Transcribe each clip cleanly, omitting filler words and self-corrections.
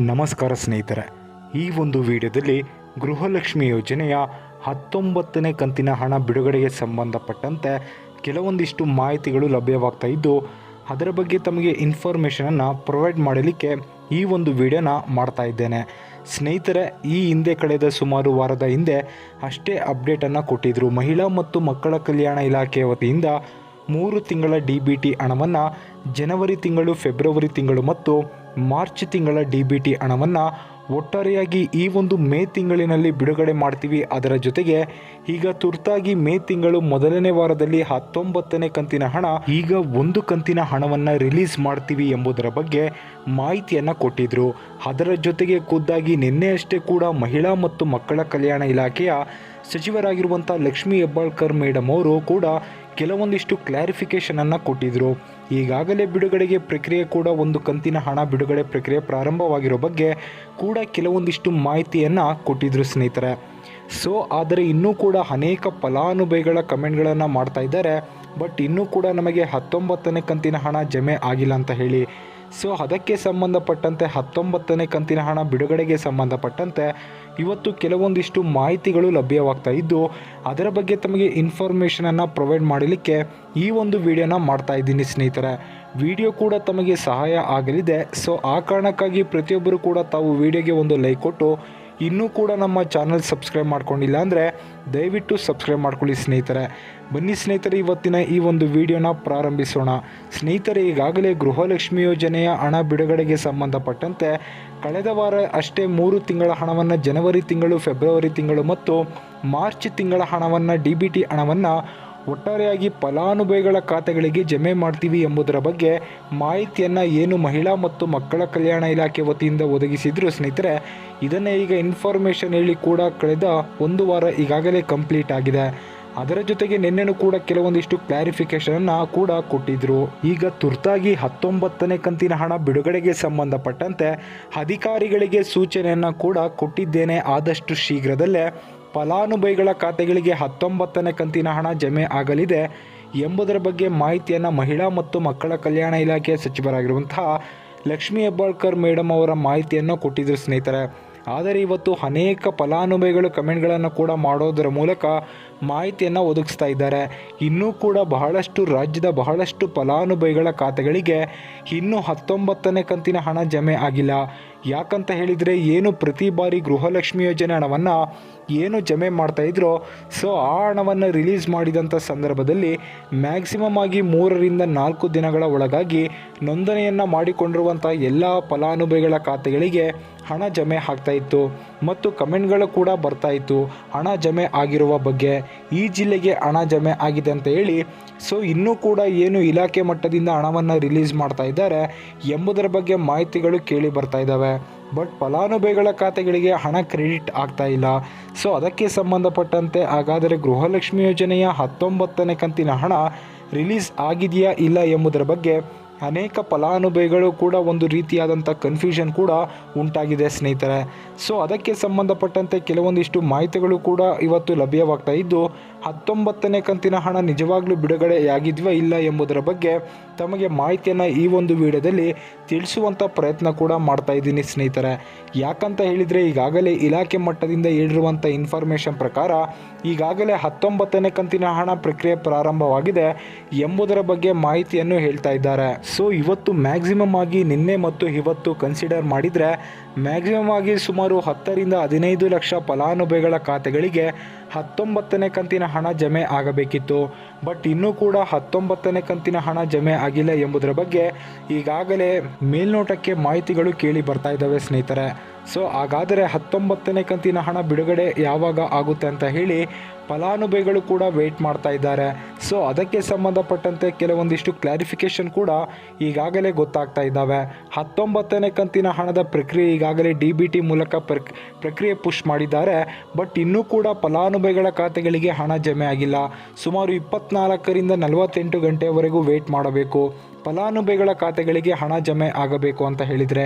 ನಮಸ್ಕಾರ ಸ್ನೇಹಿತರೆ, ಈ ಒಂದು ವಿಡಿಯೋದಲ್ಲಿ ಗೃಹಲಕ್ಷ್ಮಿ ಯೋಜನೆಯ 19ನೇ ಕಂತಿನ ಹಣ ಬಿಡುಗಡೆಗೆ ಸಂಬಂಧಪಟ್ಟಂತೆ ಕೆಲವೊಂದಿಷ್ಟು ಮಾಹಿತಿಗಳು ಲಭ್ಯವಾಗ್ತಾ ಇದ್ದು, ಅದರ ಬಗ್ಗೆ ತಮಗೆ ಇನ್ಫಾರ್ಮೇಷನನ್ನು ಪ್ರೊವೈಡ್ ಮಾಡಲಿಕ್ಕೆ ಈ ಒಂದು ವಿಡಿಯೋನ ಮಾಡ್ತಾ ಇದ್ದೇನೆ. ಸ್ನೇಹಿತರೆ, ಈ ಹಿಂದೆ ಕಳೆದ ಸುಮಾರು ವಾರದ ಹಿಂದೆ ಅಷ್ಟೇ ಅಪ್ಡೇಟನ್ನು ಕೊಟ್ಟಿದ್ದರು. ಮಹಿಳಾ ಮತ್ತು ಮಕ್ಕಳ ಕಲ್ಯಾಣ ಇಲಾಖೆಯ ವತಿಯಿಂದ 3 ತಿಂಗಳ DBT ಹಣವನ್ನು ಜನವರಿ ತಿಂಗಳು, ಫೆಬ್ರವರಿ ತಿಂಗಳು ಮತ್ತು ಮಾರ್ಚ್ ತಿಂಗಳ DBT ಹಣವನ್ನು ಒಟ್ಟಾರೆಯಾಗಿ ಈ ಒಂದು ಮೇ ತಿಂಗಳಿನಲ್ಲಿ ಬಿಡುಗಡೆ ಮಾಡ್ತೀವಿ. ಅದರ ಜೊತೆಗೆ ಈಗ ತುರ್ತಾಗಿ ಮೇ ತಿಂಗಳು ಮೊದಲನೇ ವಾರದಲ್ಲಿ 19ನೇ ಕಂತಿನ ಹಣ, ಈಗ ಒಂದು ಕಂತಿನ ಹಣವನ್ನು ರಿಲೀಸ್ ಮಾಡ್ತೀವಿ ಎಂಬುದರ ಬಗ್ಗೆ ಮಾಹಿತಿಯನ್ನು ಕೊಟ್ಟಿದ್ದರು. ಅದರ ಜೊತೆಗೆ ಖುದ್ದಾಗಿ ನಿನ್ನೆಯಷ್ಟೇ ಕೂಡ ಮಹಿಳಾ ಮತ್ತು ಮಕ್ಕಳ ಕಲ್ಯಾಣ ಇಲಾಖೆಯ ಸಚಿವರಾಗಿರುವಂಥ ಲಕ್ಷ್ಮೀ ಹೆಬ್ಬಾಳ್ಕರ್ ಮೇಡಮ್ ಅವರು ಕೂಡ ಕೆಲವೊಂದಿಷ್ಟು ಕ್ಲಾರಿಫಿಕೇಷನನ್ನು ಕೊಟ್ಟಿದ್ದರು. ಈಗಾಗಲೇ ಬಿಡುಗಡೆಗೆ ಪ್ರಕ್ರಿಯೆ ಕೂಡ, ಒಂದು ಕಂತಿನ ಹಣ ಬಿಡುಗಡೆ ಪ್ರಕ್ರಿಯೆ ಪ್ರಾರಂಭವಾಗಿರೋ ಬಗ್ಗೆ ಕೂಡ ಕೆಲವೊಂದಿಷ್ಟು ಮಾಹಿತಿಯನ್ನು ಕೊಟ್ಟಿದ್ದರು ಸ್ನೇಹಿತರೆ. ಆದರೆ ಇನ್ನೂ ಕೂಡ ಅನೇಕ ಫಲಾನುಭವಿಗಳ ಕಮೆಂಟ್ಗಳನ್ನು ಮಾಡ್ತಾ ಇದ್ದಾರೆ, ಬಟ್ ಇನ್ನೂ ಕೂಡ ನಮಗೆ 19ನೇ ಕಂತಿನ ಹಣ ಜಮೆ ಆಗಿಲ್ಲ ಅಂತ ಹೇಳಿ. ಅದಕ್ಕೆ ಸಂಬಂಧಪಟ್ಟಂತೆ 19ನೇ ಕಂತಿನ ಹಣ ಬಿಡುಗಡೆಗೆ ಸಂಬಂಧಪಟ್ಟಂತೆ ಇವತ್ತು ಕೆಲವೊಂದಿಷ್ಟು ಮಾಹಿತಿಗಳು ಲಭ್ಯವಾಗ್ತಾ ಇದ್ದು, ಅದರ ಬಗ್ಗೆ ತಮಗೆ ಇನ್ಫಾರ್ಮೇಷನನ್ನು ಪ್ರೊವೈಡ್ ಮಾಡಲಿಕ್ಕೆ ಈ ಒಂದು ವಿಡಿಯೋನ ಮಾಡ್ತಾ ಇದ್ದೀನಿ ಸ್ನೇಹಿತರೆ. ವಿಡಿಯೋ ಕೂಡ ತಮಗೆ ಸಹಾಯ ಆಗಲಿದೆ. ಆ ಕಾರಣಕ್ಕಾಗಿ ಪ್ರತಿಯೊಬ್ಬರು ಕೂಡ ತಾವು ವಿಡಿಯೋಗೆ ಒಂದು ಲೈಕ್ ಕೊಟ್ಟು, ಇನ್ನೂ ಕೂಡ ನಮ್ಮ ಚಾನಲ್ ಸಬ್ಸ್ಕ್ರೈಬ್ ಮಾಡ್ಕೊಂಡಿಲ್ಲ ಅಂದರೆ ದಯವಿಟ್ಟು ಸಬ್ಸ್ಕ್ರೈಬ್ ಮಾಡ್ಕೊಳ್ಳಿ ಸ್ನೇಹಿತರೆ. ಬನ್ನಿ ಸ್ನೇಹಿತರೆ, ಇವತ್ತಿನ ಈ ಒಂದು ವಿಡಿಯೋನ ಪ್ರಾರಂಭಿಸೋಣ. ಸ್ನೇಹಿತರೆ, ಈಗಾಗಲೇ ಗೃಹಲಕ್ಷ್ಮಿ ಯೋಜನೆಯ ಹಣ ಬಿಡುಗಡೆಗೆ ಸಂಬಂಧಪಟ್ಟಂತೆ ಕಳೆದ ವಾರ ಅಷ್ಟೇ 3 ತಿಂಗಳ ಹಣವನ್ನು, ಜನವರಿ ತಿಂಗಳು, ಫೆಬ್ರವರಿ ತಿಂಗಳು ಮತ್ತು ಮಾರ್ಚ್ ತಿಂಗಳ ಹಣವನ್ನು, DBT ಹಣವನ್ನು ಒಟ್ಟಾರೆಯಾಗಿ ಫಲಾನುಭವಿಗಳ ಖಾತೆಗಳಿಗೆ ಜಮೆ ಮಾಡ್ತೀವಿ ಎಂಬುದರ ಬಗ್ಗೆ ಮಾಹಿತಿಯನ್ನು ಏನು ಮಹಿಳಾ ಮತ್ತು ಮಕ್ಕಳ ಕಲ್ಯಾಣ ಇಲಾಖೆ ವತಿಯಿಂದ ಒದಗಿಸಿದ್ರು ಸ್ನೇಹಿತರೆ. ಇದನ್ನೇ ಈಗ ಇನ್ಫಾರ್ಮೇಷನ್ ಹೇಳಿ ಕೂಡ ಕಳೆದ ಒಂದು ವಾರ ಈಗಾಗಲೇ ಕಂಪ್ಲೀಟ್ ಆಗಿದೆ. ಅದರ ಜೊತೆಗೆ ನಿನ್ನೆನೂ ಕೂಡ ಕೆಲವೊಂದಿಷ್ಟು ಕ್ಲಾರಿಫಿಕೇಷನನ್ನು ಕೂಡ ಕೊಟ್ಟಿದ್ದರು. ಈಗ ತುರ್ತಾಗಿ 19ನೇ ಕಂತಿನ ಹಣ ಬಿಡುಗಡೆಗೆ ಸಂಬಂಧಪಟ್ಟಂತೆ ಅಧಿಕಾರಿಗಳಿಗೆ ಸೂಚನೆಯನ್ನು ಕೂಡ ಕೊಟ್ಟಿದ್ದೇನೆ. ಆದಷ್ಟು ಶೀಘ್ರದಲ್ಲೇ ಫಲಾನುಭವಿಗಳ ಖಾತೆಗಳಿಗೆ 19ನೇ ಕಂತಿನ ಹಣ ಜಮೆ ಆಗಲಿದೆ ಎಂಬುದರ ಬಗ್ಗೆ ಮಾಹಿತಿಯನ್ನು ಮಹಿಳಾ ಮತ್ತು ಮಕ್ಕಳ ಕಲ್ಯಾಣ ಇಲಾಖೆಯ ಸಚಿವರಾಗಿರುವಂತಹ ಲಕ್ಷ್ಮೀ ಹೆಬ್ಬಾಳ್ಕರ್ ಮೇಡಮ್ ಅವರ ಮಾಹಿತಿಯನ್ನು ಕೊಟ್ಟಿದ್ದರು ಸ್ನೇಹಿತರೆ. ಆದರೆ ಇವತ್ತು ಅನೇಕ ಫಲಾನುಭವಿಗಳು ಕಮೆಂಟ್ಗಳನ್ನು ಕೂಡ ಮಾಡೋದರ ಮೂಲಕ ಮಾಹಿತಿಯನ್ನು ಒದಗಿಸ್ತಾ ಇದ್ದಾರೆ. ಇನ್ನೂ ಕೂಡ ರಾಜ್ಯದ ಬಹಳಷ್ಟು ಫಲಾನುಭವಿಗಳ ಖಾತೆಗಳಿಗೆ ಇನ್ನೂ 19ನೇ ಕಂತಿನ ಹಣ ಜಮೆ ಆಗಿಲ್ಲ. ಯಾಕಂತ ಹೇಳಿದರೆ, ಏನು ಪ್ರತಿ ಬಾರಿ ಗೃಹಲಕ್ಷ್ಮಿ ಯೋಜನೆ ಹಣವನ್ನು ಏನು ಜಮೆ ಮಾಡ್ತಾಯಿದ್ರೋ, ಆ ಹಣವನ್ನು ರಿಲೀಸ್ ಮಾಡಿದಂಥ ಸಂದರ್ಭದಲ್ಲಿ ಮ್ಯಾಕ್ಸಿಮಮ್ ಆಗಿ 3 ರಿಂದ 4 ದಿನಗಳ ಒಳಗಾಗಿ ನೋಂದಣಿಯನ್ನು ಮಾಡಿಕೊಂಡಿರುವಂಥ ಎಲ್ಲ ಫಲಾನುಭವಿಗಳ ಖಾತೆಗಳಿಗೆ ಹಣ ಜಮೆ ಆಗ್ತಾಯಿತ್ತು ಮತ್ತು ಕಮೆಂಟ್ಗಳು ಕೂಡ ಬರ್ತಾಯಿತ್ತು ಹಣ ಜಮೆ ಆಗಿರುವ ಬಗ್ಗೆ. ಈ ಜಿಲ್ಲೆಗೆ ಹಣ ಜಮೆ ಆಗಿದೆ ಅಂತ ಹೇಳಿ. ಇನ್ನೂ ಕೂಡ ಏನು ಇಲಾಖೆ ಮಟ್ಟದಿಂದ ಹಣವನ್ನು ರಿಲೀಸ್ ಮಾಡ್ತಾ ಇದ್ದಾರೆ ಎಂಬುದರ ಬಗ್ಗೆ ಮಾಹಿತಿಗಳು ಕೇಳಿ ಬರ್ತಾ ಇದ್ದಾವೆ. ಬಟ್ ಫಲಾನುಭವಿಗಳ ಖಾತೆಗಳಿಗೆ ಹಣ ಕ್ರೆಡಿಟ್ ಆಗ್ತಾ ಇಲ್ಲ. ಅದಕ್ಕೆ ಸಂಬಂಧಪಟ್ಟಂತೆ ಹಾಗಾದರೆ ಗೃಹಲಕ್ಷ್ಮಿ ಯೋಜನೆಯ 19ನೇ ಕಂತಿನ ಹಣ ರಿಲೀಸ್ ಆಗಿದೆಯಾ ಇಲ್ಲ ಎಂಬುದರ ಬಗ್ಗೆ ಅನೇಕ ಫಲಾನುಭವಿಗಳು ಕೂಡ ಒಂದು ರೀತಿಯಾದಂಥ ಕನ್ಫ್ಯೂಷನ್ ಕೂಡ ಉಂಟಾಗಿದೆ ಸ್ನೇಹಿತರೆ. ಅದಕ್ಕೆ ಸಂಬಂಧಪಟ್ಟಂತೆ ಕೆಲವೊಂದಿಷ್ಟು ಮಾಹಿತಿಗಳು ಕೂಡ ಇವತ್ತು ಲಭ್ಯವಾಗ್ತಾ ಇದ್ದು, 19ನೇ ಕಂತಿನ ಹಣ ನಿಜವಾಗ್ಲೂ ಬಿಡುಗಡೆಯಾಗಿದ್ವಾ ಇಲ್ಲ ಎಂಬುದರ ಬಗ್ಗೆ ತಮಗೆ ಮಾಹಿತಿಯನ್ನು ಈ ಒಂದು ವಿಡಿಯೋದಲ್ಲಿ ತಿಳಿಸುವಂಥ ಪ್ರಯತ್ನ ಕೂಡ ಮಾಡ್ತಾ ಇದ್ದೀನಿ ಸ್ನೇಹಿತರೆ. ಯಾಕಂತ ಹೇಳಿದರೆ, ಈಗಾಗಲೇ ಇಲಾಖೆ ಮಟ್ಟದಿಂದ ಹೇಳಿರುವಂಥ ಇನ್ಫಾರ್ಮೇಷನ್ ಪ್ರಕಾರ ಈಗಾಗಲೇ 19ನೇ ಕಂತಿನ ಹಣ ಪ್ರಕ್ರಿಯೆ ಪ್ರಾರಂಭವಾಗಿದೆ ಎಂಬುದರ ಬಗ್ಗೆ ಮಾಹಿತಿಯನ್ನು ಹೇಳ್ತಾ ಇದ್ದಾರೆ. ಇವತ್ತು ಮ್ಯಾಕ್ಸಿಮಮ್ ಆಗಿ ನಿನ್ನೆ ಮತ್ತು ಇವತ್ತು ಕನ್ಸಿಡರ್ ಮಾಡಿದರೆ ಮ್ಯಾಕ್ಸಿಮಮ್ ಆಗಿ ಸುಮಾರು 10 ರಿಂದ 15 ಲಕ್ಷ ಫಲಾನುಭವಿಗಳ ಖಾತೆಗಳಿಗೆ 19ನೇ ಕಂತಿನ ಹಣ ಜಮೆ ಆಗಬೇಕಿತ್ತು. ಬಟ್ ಇನ್ನೂ ಕೂಡ 19ನೇ ಕಂತಿನ ಹಣ ಜಮೆ ಆಗಿಲ್ಲ ಎಂಬುದರ ಬಗ್ಗೆ ಈಗಾಗಲೇ ಮೇಲ್ನೋಟಕ್ಕೆ ಮಾಹಿತಿಗಳು ಕೇಳಿ ಬರ್ತಾ ಇದ್ದಾವೆ ಸ್ನೇಹಿತರೆ. ಹಾಗಾದರೆ 19ನೇ ಕಂತಿನ ಹಣ ಬಿಡುಗಡೆ ಯಾವಾಗ ಆಗುತ್ತೆ ಅಂತ ಹೇಳಿ ಫಲಾನುಭವಿಗಳು ಕೂಡ ವೆಯ್ಟ್ ಮಾಡ್ತಾ ಇದ್ದಾರೆ. ಅದಕ್ಕೆ ಸಂಬಂಧಪಟ್ಟಂತೆ ಕೆಲವೊಂದಿಷ್ಟು ಕ್ಲಾರಿಫಿಕೇಷನ್ ಕೂಡ ಈಗಾಗಲೇ ಗೊತ್ತಾಗ್ತಾ ಇದ್ದಾವೆ. 19ನೇ ಕಂತಿನ ಹಣದ ಪ್ರಕ್ರಿಯೆ ಈಗಾಗಲೇ DBT ಮೂಲಕ ಪ್ರಕ್ರಿಯೆ ಪುಷ್ ಮಾಡಿದ್ದಾರೆ. ಬಟ್ ಇನ್ನೂ ಕೂಡ ಫಲಾನುಭವಿಗಳ ಖಾತೆಗಳಿಗೆ ಹಣ ಜಮೆ ಆಗಿಲ್ಲ. ಸುಮಾರು 24 ರಿಂದ 48 ಗಂಟೆಯವರೆಗೂ ವೆಯ್ಟ್ ಮಾಡಬೇಕು ಫಲಾನುಭವಿಗಳ ಖಾತೆಗಳಿಗೆ ಹಣ ಜಮೆ ಆಗಬೇಕು ಅಂತ ಹೇಳಿದರೆ.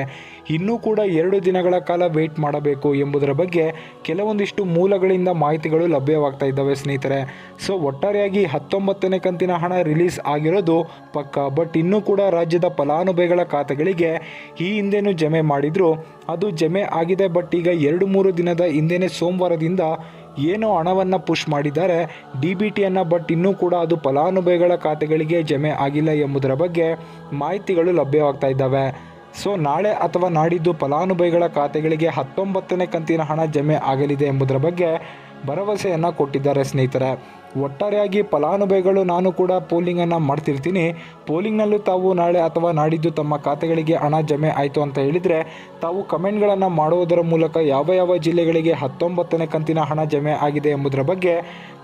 ಇನ್ನೂ ಕೂಡ 2 ದಿನಗಳ ಕಾಲ ವೆಯ್ಟ್ ಮಾಡಬೇಕು ಎಂಬುದರ ಬಗ್ಗೆ ಕೆಲವೊಂದಿಷ್ಟು ಮೂಲಗಳಿಂದ ಮಾಹಿತಿಗಳು ಲಭ್ಯವಾಗ್ತಾ ಇದ್ದಾವೆ ಸ್ನೇಹಿತರೆ. ಸೊ ಒಟ್ಟಾರೆಯಾಗಿ 19ನೇ ಕಂತಿನ ಹಣ ರಿಲೀಸ್ ಆಗಿರೋದು ಪಕ್ಕ. ಬಟ್ ಇನ್ನೂ ಕೂಡ ರಾಜ್ಯದ ಫಲಾನುಭವಿಗಳ ಖಾತೆಗಳಿಗೆ ಈ ಹಿಂದೆನೂ ಜಮೆ ಮಾಡಿದ್ರು, ಅದು ಜಮೆ ಆಗಿದೆ. ಬಟ್ ಈಗ 2-3 ದಿನದ ಹಿಂದೆನೇ ಸೋಮವಾರದಿಂದ ಏನೋ ಹಣವನ್ನು ಪುಷ್ ಮಾಡಿದ್ದಾರೆ DBTಯನ್ನು. ಬಟ್ ಇನ್ನೂ ಕೂಡ ಅದು ಫಲಾನುಭವಿಗಳ ಖಾತೆಗಳಿಗೆ ಜಮೆ ಆಗಿಲ್ಲ ಎಂಬುದರ ಬಗ್ಗೆ ಮಾಹಿತಿಗಳು ಲಭ್ಯವಾಗ್ತಾ ಇದ್ದಾವೆ. ಸೊ ನಾಳೆ ಅಥವಾ ನಾಡಿದ್ದು ಫಲಾನುಭವಿಗಳ ಖಾತೆಗಳಿಗೆ 19ನೇ ಕಂತಿನ ಹಣ ಜಮೆ ಆಗಲಿದೆ ಎಂಬುದರ ಬಗ್ಗೆ ಭರವಸೆಯನ್ನು ಕೊಟ್ಟಿದ್ದಾರೆ ಸ್ನೇಹಿತರೆ. ಒಟ್ಟಾರೆಯಾಗಿ ಫಲಾನುಭವಿಗಳು, ನಾನು ಕೂಡ ಪೋಲಿಂಗನ್ನು ಮಾಡ್ತಿರ್ತೀನಿ, ಪೋಲಿಂಗ್ನಲ್ಲೂ ತಾವು ನಾಳೆ ಅಥವಾ ನಾಡಿದ್ದು ತಮ್ಮ ಖಾತೆಗಳಿಗೆ ಹಣ ಜಮೆ ಆಯಿತು ಅಂತ ಹೇಳಿದರೆ ತಾವು ಕಮೆಂಟ್ಗಳನ್ನು ಮಾಡುವುದರ ಮೂಲಕ ಯಾವ ಜಿಲ್ಲೆಗಳಿಗೆ 19ನೇ ಕಂತಿನ ಹಣ ಜಮೆ ಆಗಿದೆ ಎಂಬುದರ ಬಗ್ಗೆ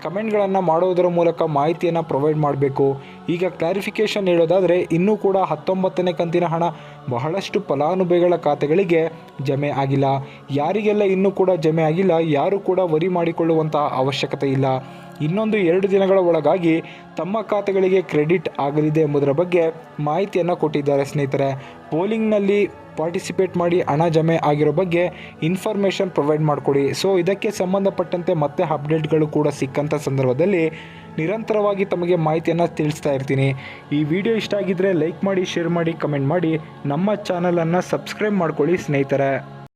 ಕಮೆಂಟ್ಗಳನ್ನು ಮಾಡುವುದರ ಮೂಲಕ ಮಾಹಿತಿಯನ್ನು ಪ್ರೊವೈಡ್ ಮಾಡಬೇಕು. ಈಗ ಕ್ಲಾರಿಫಿಕೇಷನ್ ಹೇಳೋದಾದರೆ ಇನ್ನೂ ಕೂಡ 19ನೇ ಕಂತಿನ ಹಣ ಬಹಳಷ್ಟು ಫಲಾನುಭವಿಗಳ ಖಾತೆಗಳಿಗೆ ಜಮೆ ಆಗಿಲ್ಲ. ಯಾರಿಗೆಲ್ಲ ಇನ್ನೂ ಕೂಡ ಜಮೆ ಆಗಿಲ್ಲ, ಯಾರು ಕೂಡ ವರಿ ಮಾಡಿಕೊಳ್ಳುವಂತಹ ಅವಶ್ಯಕತೆ ಇಲ್ಲ. ಇನ್ನೊಂದು 2 ದಿನಗಳ ಒಳಗಾಗಿ ತಮ್ಮ ಖಾತೆಗಳಿಗೆ ಕ್ರೆಡಿಟ್ ಆಗಲಿದೆ ಎಂಬುದರ ಬಗ್ಗೆ ಮಾಹಿತಿಯನ್ನು ಕೊಟ್ಟಿದ್ದಾರೆ ಸ್ನೇಹಿತರೆ. ಪೋಲಿಂಗ್ನಲ್ಲಿ ಪಾರ್ಟಿಸಿಪೇಟ್ ಮಾಡಿ ಹಣ ಜಮೆ ಆಗಿರೋ ಬಗ್ಗೆ ಇನ್ಫಾರ್ಮೇಷನ್ ಪ್ರೊವೈಡ್ ಮಾಡಿಕೊಡಿ. ಸೊ ಇದಕ್ಕೆ ಸಂಬಂಧಪಟ್ಟಂತೆ ಮತ್ತೆ ಅಪ್ಡೇಟ್ಗಳು ಕೂಡ ಸಿಕ್ಕಂಥ ಸಂದರ್ಭದಲ್ಲಿ ನಿರಂತರವಾಗಿ ತಮಗೆ ಮಾಹಿತಿಯನ್ನು ತಿಳಿಸ್ತಾ ಇರ್ತೀನಿ. ಈ ವಿಡಿಯೋ ಇಷ್ಟ ಆಗಿದ್ದರೆ ಲೈಕ್ ಮಾಡಿ, ಶೇರ್ ಮಾಡಿ, ಕಮೆಂಟ್ ಮಾಡಿ, ನಮ್ಮ ಚಾನಲನ್ನು ಸಬ್ಸ್ಕ್ರೈಬ್ ಮಾಡ್ಕೊಳ್ಳಿ ಸ್ನೇಹಿತರೆ.